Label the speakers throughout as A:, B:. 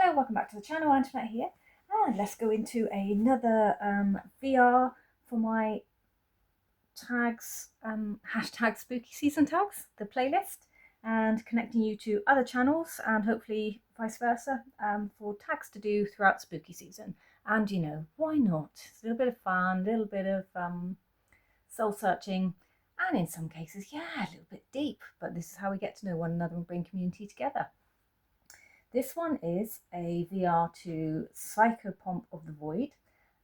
A: Hello, welcome back to the channel. Antoinette here, and let's go into another VR for my tags, hashtag spooky season tags, the playlist, and connecting you to other channels and hopefully vice versa for tags to do throughout spooky season. And you know, why not? It's a little bit of fun, a little bit of soul searching, and in some cases, yeah, a little bit deep, but this is how we get to know one another and bring community together. This one is a VR to Psychopomp of the Void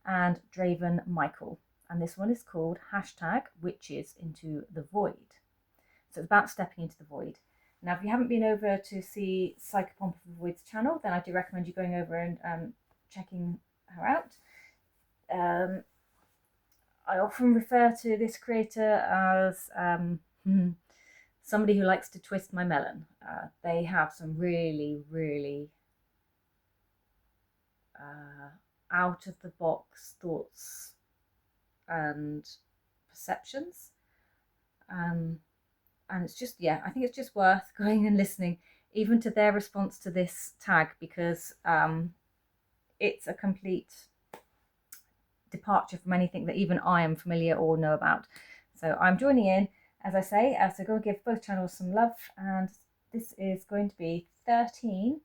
A: and Draven Michael. And this one is called hashtag witchesintothevoid. So it's about stepping into the void. Now, if you haven't been over to see Psychopomp of the Void's channel, then I do recommend you going over and checking her out. I often refer to this creator as somebody who likes to twist my melon. They have some really, really out of the box thoughts and perceptions. And it's just, yeah, I think it's just worth going and listening, even to their response to this tag, because it's a complete departure from anything that even I am familiar or know about. So I'm joining in, as I say, so go and give both channels some love. And this is going to be 13,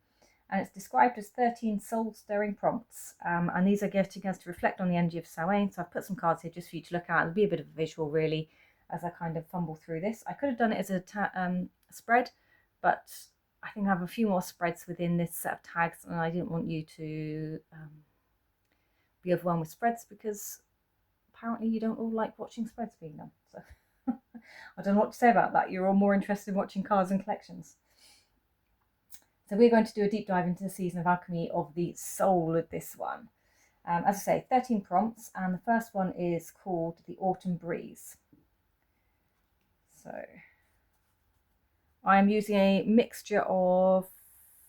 A: and it's described as 13 soul-stirring prompts. And these are getting us to reflect on the energy of Samhain. So I've put some cards here just for you to look at. It'll be a bit of a visual, really, as I kind of fumble through this. I could have done it as a spread, but I think I have a few more spreads within this set of tags, and I didn't want you to be overwhelmed with spreads, because apparently you don't all like watching spreads being done. So I don't know what to say about that. You're all more interested in watching cards and collections. So we're going to do a deep dive into the season of alchemy of the soul of this one. As I say, 13 prompts, and the first one is called the Autumn Breeze. So I am using a mixture of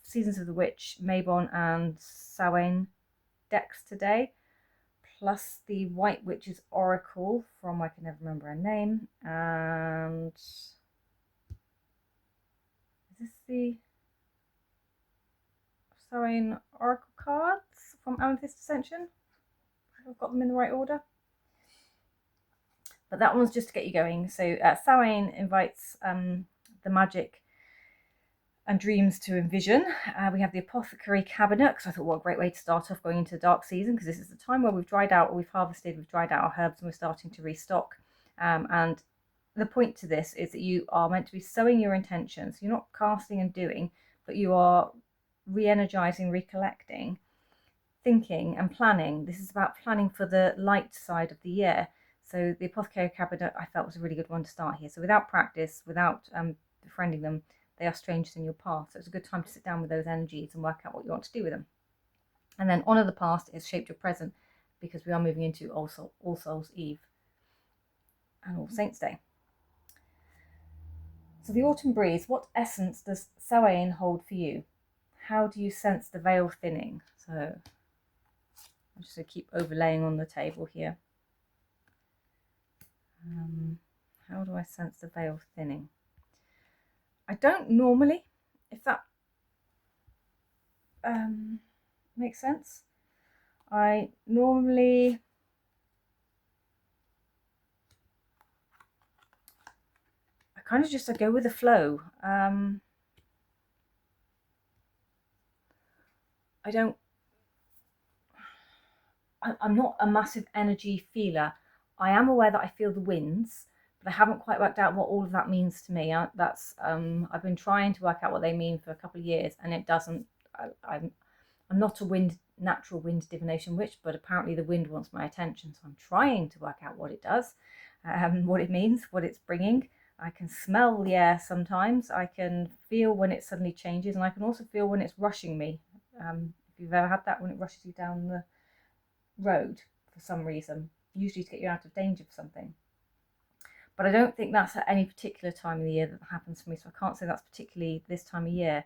A: Seasons of the Witch, Mabon and Samhain decks today, plus the White Witch's Oracle from, I can never remember her name, and is this the Samhain Oracle cards from Amethyst Ascension? I've got them in the right order. But that one's just to get you going. So Samhain invites the magic and dreams to envision. We have the Apothecary Cabinet, because I thought, what a great way to start off going into the dark season, because this is the time where we've dried out, or we've dried out our herbs, and we're starting to restock. And the point to this is that you are meant to be sowing your intentions. You're not casting and doing, but you are re-energizing, recollecting, thinking and planning. This is about planning for the light side of the year. So the Apothecary Cabinet, I felt, was a really good one to start here. So without practice, without befriending them, they are strangers in your path. So it's a good time to sit down with those energies and work out what you want to do with them. And then Honour the Past is shaped your present, because we are moving into All Souls Eve and All Saints Day. So the Autumn Breeze, what essence does Samhain hold for you? How do you sense the veil thinning? So I'm just going to keep overlaying on the table here. How do I sense the veil thinning? I don't normally, if that makes sense. I normally kind of just go with the flow. I'm not a massive energy feeler. I am aware that I feel the winds, but I haven't quite worked out what all of that means to me. I've been trying to work out what they mean for a couple of years, and it doesn't. I'm not a natural wind divination witch, but apparently the wind wants my attention, so I'm trying to work out what it does, what it means, what it's bringing. I can smell the air sometimes. I can feel when it suddenly changes, and I can also feel when it's rushing me. If you've ever had that, when it rushes you down the road for some reason, usually to get you out of danger for something. But I don't think that's at any particular time of the year that happens for me, so I can't say that's particularly this time of year.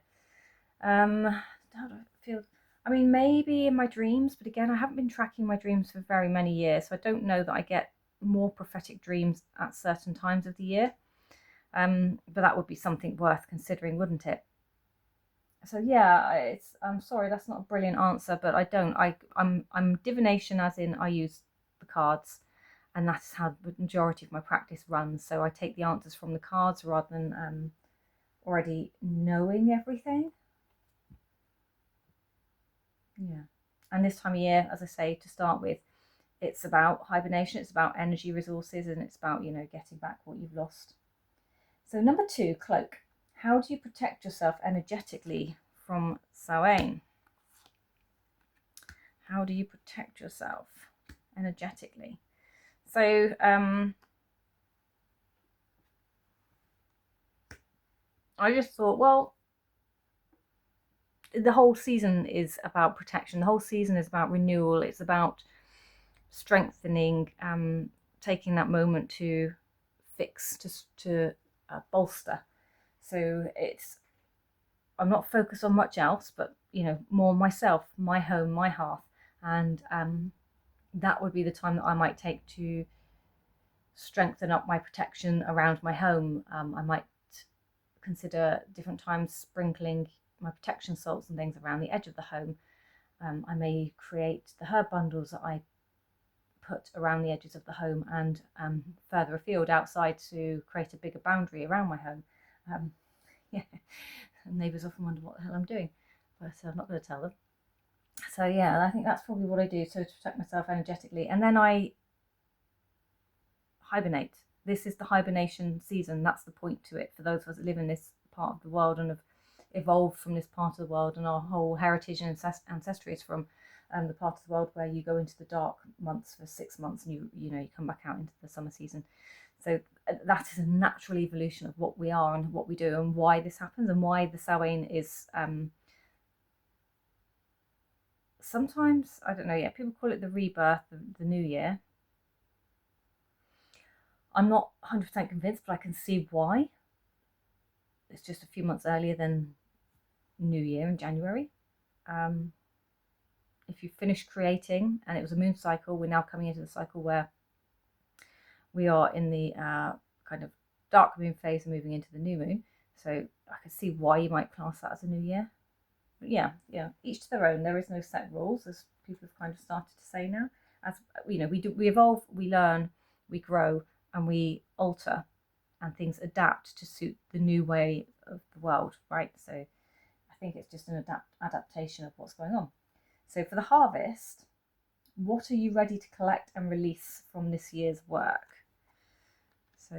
A: How do I feel? I mean, maybe in my dreams, but again, I haven't been tracking my dreams for very many years, so I don't know that I get more prophetic dreams at certain times of the year. But that would be something worth considering, wouldn't it? So yeah, I'm sorry, that's not a brilliant answer, but I'm divination, as in I use the cards, and that's how the majority of my practice runs. So I take the answers from the cards rather than already knowing everything. Yeah. And this time of year, as I say, to start with, it's about hibernation, it's about energy resources, and it's about, getting back what you've lost. So number 2, cloak. How do you protect yourself energetically from Samhain? How do you protect yourself energetically? So I just thought, well, the whole season is about protection. The whole season is about renewal. It's about strengthening, taking that moment to fix, to bolster. So I'm not focused on much else, but more myself, my home, my hearth, and that would be the time that I might take to strengthen up my protection around my home. I might consider different times sprinkling my protection salts and things around the edge of the home. I may create the herb bundles that I put around the edges of the home and further afield outside to create a bigger boundary around my home. Yeah, neighbours often wonder what the hell I'm doing, but I'm not going to tell them. So yeah, I think that's probably what I do, so to protect myself energetically. And then I hibernate. This is the hibernation season. That's the point to it for those of us that live in this part of the world and have evolved from this part of the world, and our whole heritage and ancestry is from the part of the world where you go into the dark months for 6 months and you come back out into the summer season. So that is a natural evolution of what we are and what we do and why this happens, and why the Samhain is sometimes, I don't know yet, people call it the rebirth, the new year. I'm not 100% convinced, but I can see why. It's just a few months earlier than New Year in January. If you finish creating and it was a moon cycle, we're now coming into the cycle where we are in the kind of dark moon phase and moving into the new moon. So I can see why you might class that as a new year. But yeah, each to their own. There is no set rules, as people have kind of started to say now. As we evolve, we learn, we grow, and we alter, and things adapt to suit the new way of the world, right? So I think it's just an adaptation of what's going on. So for the harvest, what are you ready to collect and release from this year's work? So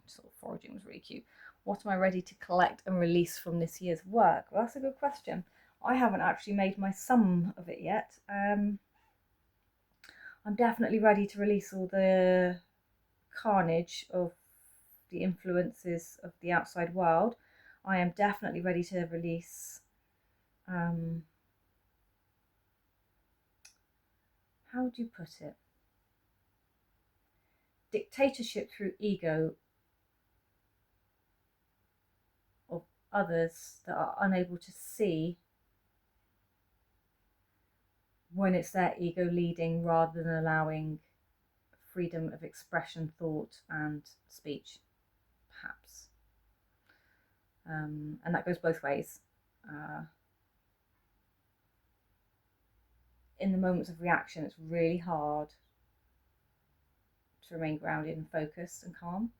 A: sort of foraging was really cute. What am I ready to collect and release from this year's work? Well, that's a good question. I haven't actually made my sum of it yet. I'm definitely ready to release all the carnage of the influences of the outside world. I am definitely ready to release how do you put it? Dictatorship through ego of others that are unable to see when it's their ego leading rather than allowing freedom of expression, thought, and speech, perhaps. And that goes both ways. In the moments of reaction, it's really hard to remain grounded and focused and calm.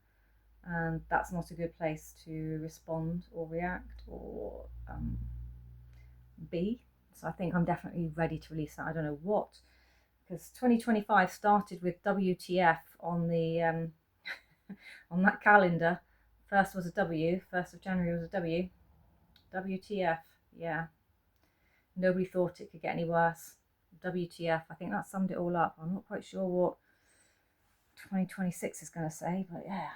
A: And that's not a good place to respond or react or be. So I think I'm definitely ready to release that. I don't know what, because 2025 started with WTF on the on that calendar. First was a W. 1st of January was a W. WTF. Yeah. Nobody thought it could get any worse. WTF. I think that summed it all up. I'm not quite sure what 2026 is going to say, but yeah.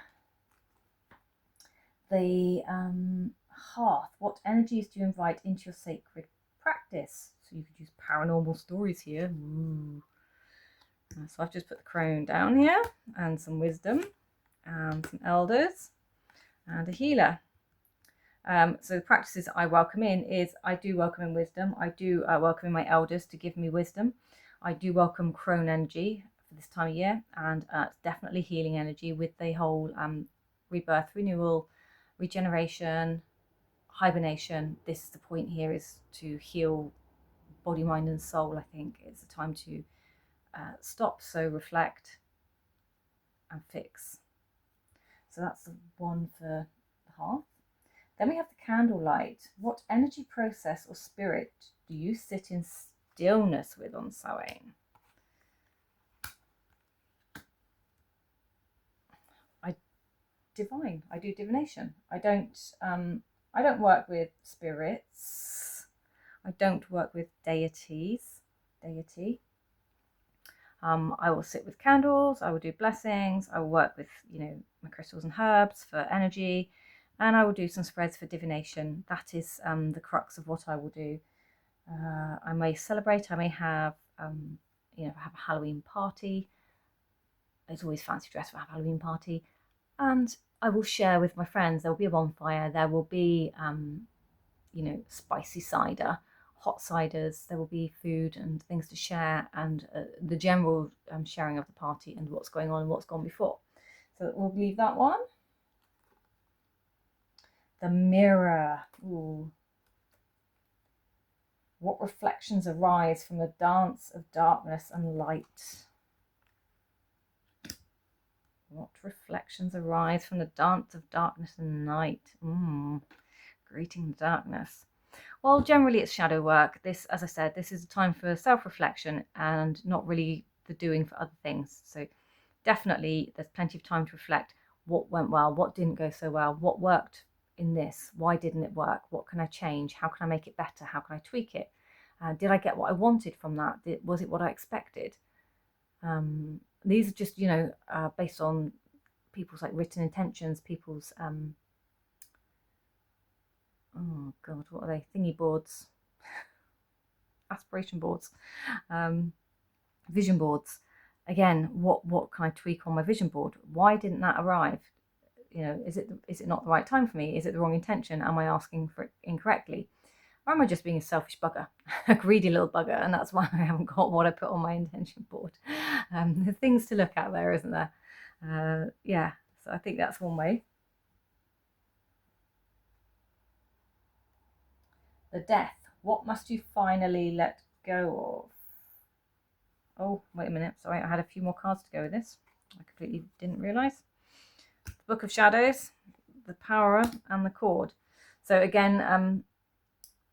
A: The Hearth. What energies do you invite into your sacred practice? So you could use paranormal stories here. Ooh. So I've just put the crone down here, and some wisdom, and some elders, and a healer. So the practices I welcome in is I do welcome in wisdom. I do welcome in my elders to give me wisdom. I do welcome crone energy for this time of year, and definitely healing energy with the whole rebirth, renewal, regeneration, hibernation. This is the point here, is to heal body, mind and soul. I think it's a time to stop, so reflect and fix. So that's the one for the hearth. Then we have the candlelight. What energy, process or spirit do you sit in stillness with on Samhain? I do divination. I don't work with spirits. I don't work with deity. I will sit with candles. I will do blessings. I will work with, my crystals and herbs for energy, and I will do some spreads for divination. That is the crux of what I will do. I may celebrate. I may have, have a Halloween party. It's always fancy dress for a Halloween party, and I will share with my friends. There will be a bonfire. There will be, spicy cider, hot ciders. There will be food and things to share, and the general sharing of the party and what's going on and what's gone before. So we'll leave that one. The mirror. Ooh. What reflections arise from the dance of darkness and light? What reflections arise from the dance of darkness and night? Greeting the darkness. Well, generally it's shadow work. This, as I said, this is a time for self-reflection and not really the doing for other things. So definitely there's plenty of time to reflect what went well, what didn't go so well, what worked in this, why didn't it work, what can I change, how can I make it better, how can I tweak it, did I get what I wanted from that, was it what I expected? These are just, based on people's written intentions, people's oh god, what are they, thingy boards, aspiration boards, vision boards. Again, what can I tweak on my vision board? Why didn't that arrive? Is it not the right time for me? Is it the wrong intention? Am I asking for it incorrectly? Or am I just being a selfish bugger, a greedy little bugger, and that's why I haven't got what I put on my intention board? There's things to look at there, isn't there? Yeah, so I think that's one way. The death. What must you finally let go of? Oh, wait a minute. Sorry, I had a few more cards to go with this. I completely didn't realise. The Book of Shadows, the Power, and the Cord. So again,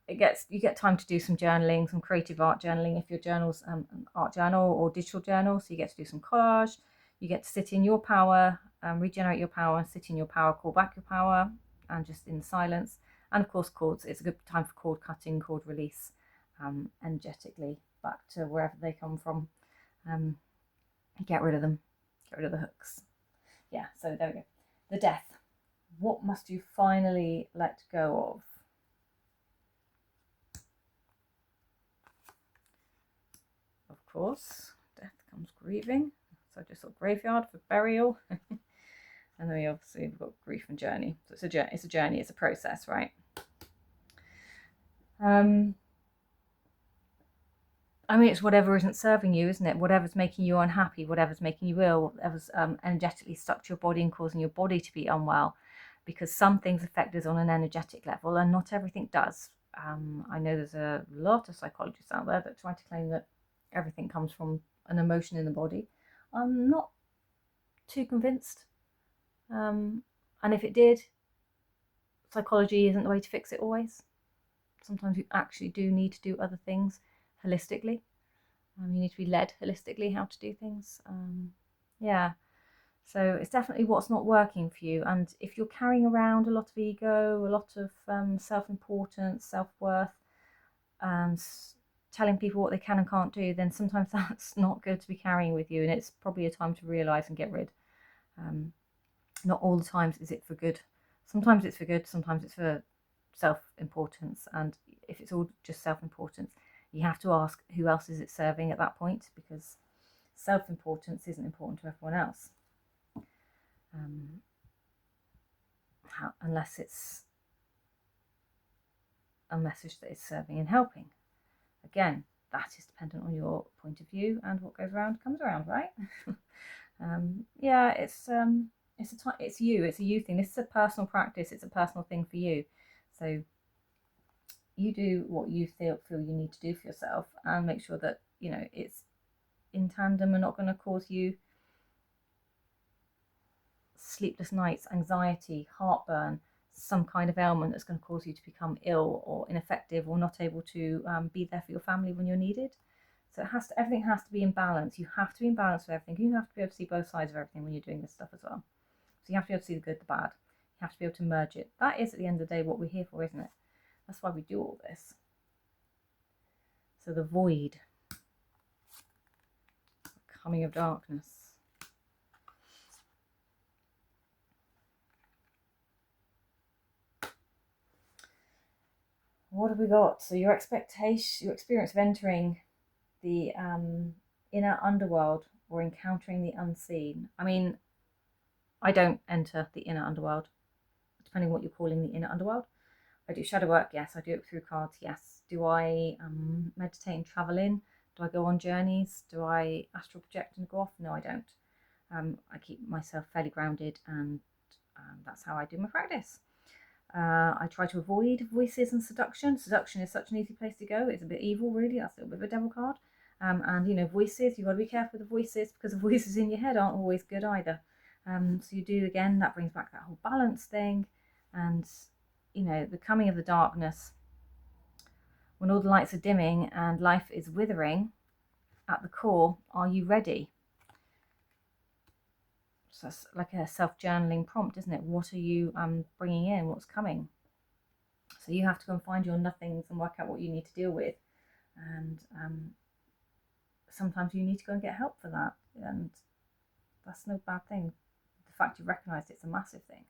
A: you get time to do some journaling, some creative art journaling. If your journal's an art journal or digital journal, so you get to do some collage. You get to sit in your power, regenerate your power, sit in your power, call back your power, and just in silence. And of course, cords. It's a good time for cord cutting, cord release, energetically back to wherever they come from. Get rid of them, get rid of the hooks. Yeah, so there we go. The death. What must you finally let go of? Of course, death comes grieving. So I just thought graveyard for burial. And then we've got grief and journey. So it's a journey, it's a process, right? It's whatever isn't serving you, isn't it? Whatever's making you unhappy, whatever's making you ill, whatever's energetically stuck to your body and causing your body to be unwell, because some things affect us on an energetic level and not everything does. I know there's a lot of psychologists out there that try to claim that everything comes from an emotion in the body. I'm not too convinced. And if it did, psychology isn't the way to fix it always. Sometimes you actually do need to do other things holistically. You need to be led holistically how to do things. Yeah, so it's definitely what's not working for you. And if you're carrying around a lot of ego, a lot of self-importance, self-worth, and telling people what they can and can't do, then sometimes that's not good to be carrying with you, and it's probably a time to realise and get rid. Not all the times is it for good. Sometimes it's for good, sometimes it's for self-importance, and if it's all just self-importance, you have to ask who else is it serving at that point, because self-importance isn't important to everyone else, unless it's a message that is serving and helping. Again, that is dependent on your point of view, and what goes around comes around, right? Yeah, it's it's you. It's a you thing. This is a personal practice. It's a personal thing for you. So you do what you feel you need to do for yourself, and make sure that it's in tandem and not going to cause you sleepless nights, anxiety, heartburn, some kind of ailment that's going to cause you to become ill or ineffective or not able to be there for your family when you're needed. So everything has to be in balance. You have to be in balance with everything. You have to be able to see both sides of everything when you're doing this stuff as well. So you have to be able to see the good, the bad. You have to be able to merge it. That is, at the end of the day, what we're here for, isn't it? That's why we do all this. So the void, the coming of darkness. What have we got? So your experience of entering the inner underworld or encountering the unseen. I mean, I don't enter the inner underworld, depending on what you're calling the inner underworld. I do shadow work, yes. I do it through cards, yes. Do I meditate and travel in? Do I go on journeys? Do I astral project and go off? No, I don't. I keep myself fairly grounded, and that's how I do my practice. I try to avoid voices and seduction. Seduction is such an easy place to go. It's a bit evil, really. That's a little bit of a devil card. And voices, you've got to be careful with the voices, because the voices in your head aren't always good either. So you do, again, that brings back that whole balance thing. And, the coming of the darkness, when all the lights are dimming and life is withering at the core, are you ready? So that's like a self-journaling prompt, isn't it? What are you bringing in? What's coming? So you have to go and find your nothings and work out what you need to deal with. And sometimes you need to go and get help for that. And that's no bad thing. The fact you recognise it's a massive thing.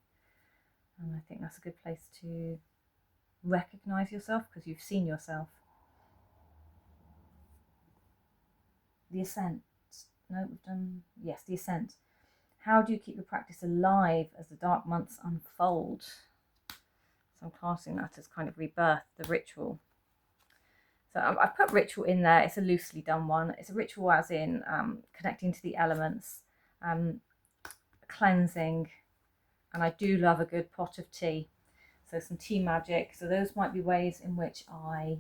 A: And I think that's a good place to recognise yourself, because you've seen yourself. The ascent. No, we've done, yes, the ascent. How do you keep your practice alive as the dark months unfold? So I'm classing that as kind of rebirth, the ritual. So I've put ritual in there. It's a loosely done one. It's a ritual as in connecting to the elements, cleansing, and I do love a good pot of tea. So some tea magic. So those might be ways in which I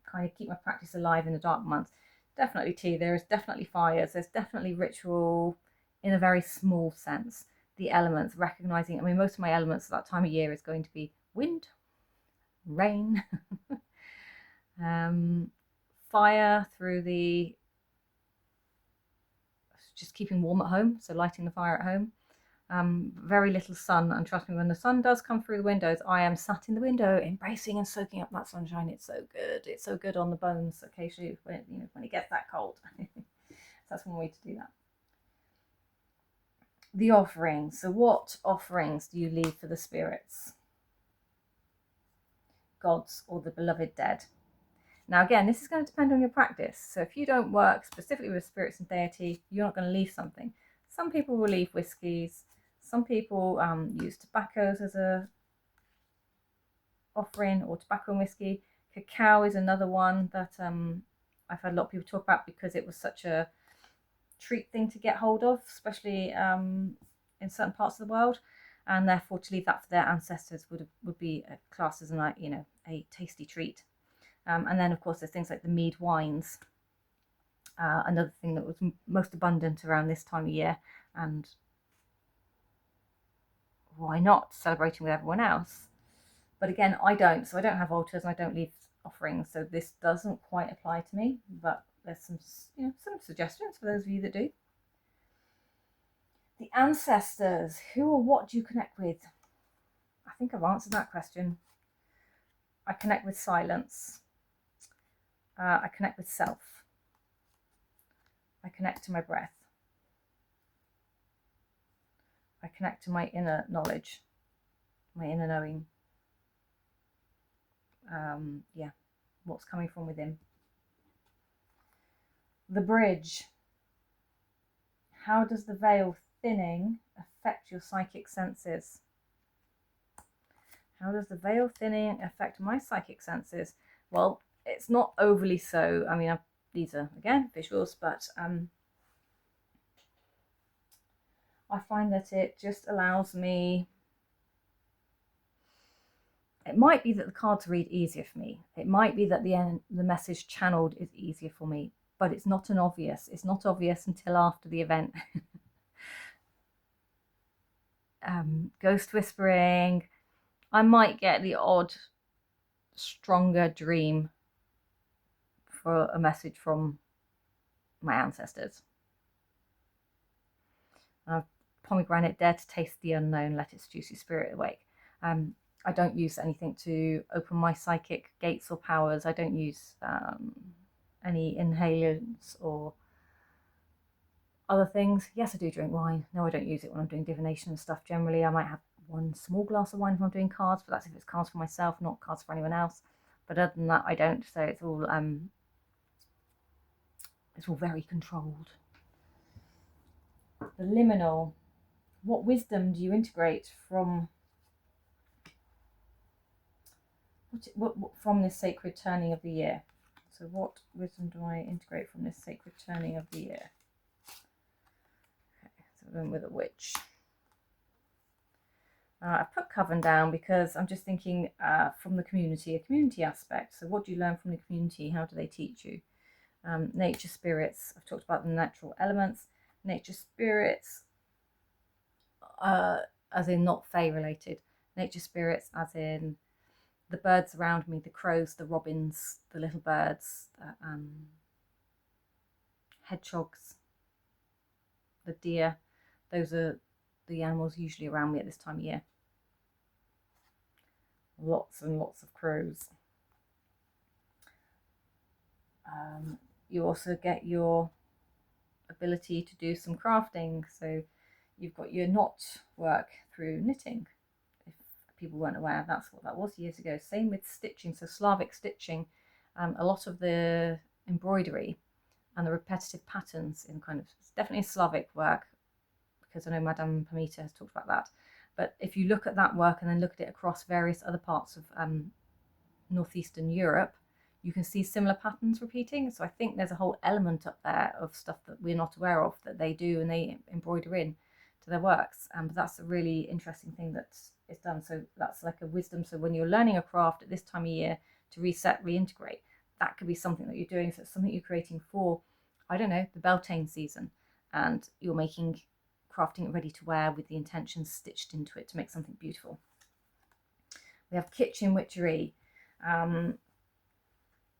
A: kind of keep my practice alive in the dark months. Definitely tea. There is definitely fires. There's definitely ritual in a very small sense. The elements, recognizing, I mean, most of my elements at that time of year is going to be wind, rain, fire through the just keeping warm at home, so lighting the fire at home. Very little sun, and trust me, when the sun does come through the windows, I am sat in the window embracing and soaking up that sunshine. It's so good. It's so good on the bones occasionally when it gets that cold. So that's one way to do that. The offerings. So what offerings do you leave for the spirits? Gods or the beloved dead? Now again, this is going to depend on your practice. So if you don't work specifically with spirits and deity, you're not going to leave something. Some people will leave whiskies. Some people use tobaccos as a offering, or tobacco and whiskey. Cacao is another one that I've had a lot of people talk about, because it was such a treat thing to get hold of, especially in certain parts of the world, and therefore to leave that for their ancestors would be classed as a tasty treat. And then of course there's things like the mead wines, another thing that was most abundant around this time of year, and why not, celebrating with everyone else. But again, I don't have altars and I don't leave offerings, so this doesn't quite apply to me, but there's some suggestions for those of you that do. The ancestors, who or what do you connect with? I think I've answered that question. I connect with silence. I connect with self. I connect to my breath. I connect to my inner knowledge, my inner knowing. What's coming from within. The bridge. How does the veil thinning affect your psychic senses? How does the veil thinning affect my psychic senses? Well, it's not overly so. I mean, these are, again, visuals, but I find that it just allows me, it might be that the cards read easier for me. It might be that the message channeled is easier for me, but it's not obvious. It's not obvious until after the event. Ghost whispering, I might get the odd stronger dream for a message from my ancestors. Pomegranate, dare to taste the unknown, let its juicy spirit awake. I don't use anything to open my psychic gates or powers. I don't use any inhalants or other things. Yes, I do drink wine. No, I don't use it when I'm doing divination and stuff. Generally, I might have one small glass of wine if I'm doing cards, but that's if it's cards for myself, not cards for anyone else. But other than that, I don't. So it's all very controlled. The liminal. What wisdom do you integrate from from this sacred turning of the year? So what wisdom do I integrate from this sacred turning of the year? Okay, so we're going with a witch. I've put coven down because I'm just thinking from the community, a community aspect. So what do you learn from the community? How do they teach you? Nature spirits. I've talked about the natural elements. Nature spirits, as in not fae related. Nature spirits as in the birds around me, the crows, the robins, the little birds, hedgehogs, the deer. Those are the animals usually around me at this time of year. Lots and lots of crows. You also get your ability to do some crafting. So you've got your knot work through knitting. If people weren't aware, that's what that was years ago. Same with stitching. So Slavic stitching, a lot of the embroidery and the repetitive patterns in kind of, it's definitely a Slavic work, because I know Madame Pamita has talked about that. But if you look at that work and then look at it across various other parts of northeastern Europe, you can see similar patterns repeating. So I think there's a whole element up there of stuff that we're not aware of that they do and they embroider in to their works. But that's a really interesting thing that is done. So that's like a wisdom. So when you're learning a craft at this time of year to reset, reintegrate, that could be something that you're doing. So it's something you're creating for, I don't know, the Beltane season, and you're making, crafting it ready to wear with the intentions stitched into it to make something beautiful. We have kitchen witchery.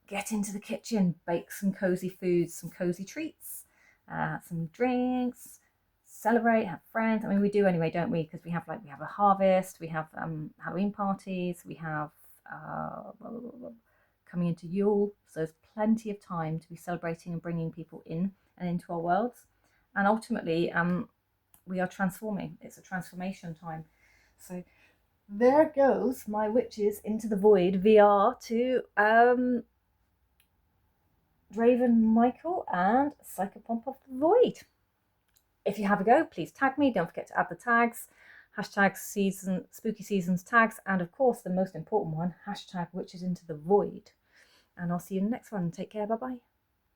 A: Get into the kitchen, bake some cozy foods, some cozy treats, some drinks, celebrate, have friends. I mean, we do anyway, don't we? Because we have a harvest, we have Halloween parties, we have coming into Yule. So there's plenty of time to be celebrating and bringing people in and into our worlds. And ultimately, we are transforming. It's a transformation time. So there goes my Witches into the Void VR to Draven Michael and Psychopomp of the Void. If you have a go, please tag me. Don't forget to add the tags. Hashtag Spooky Seasons tags. And of course, the most important one, hashtag Witches into the Void. And I'll see you in the next one. Take care. Bye-bye.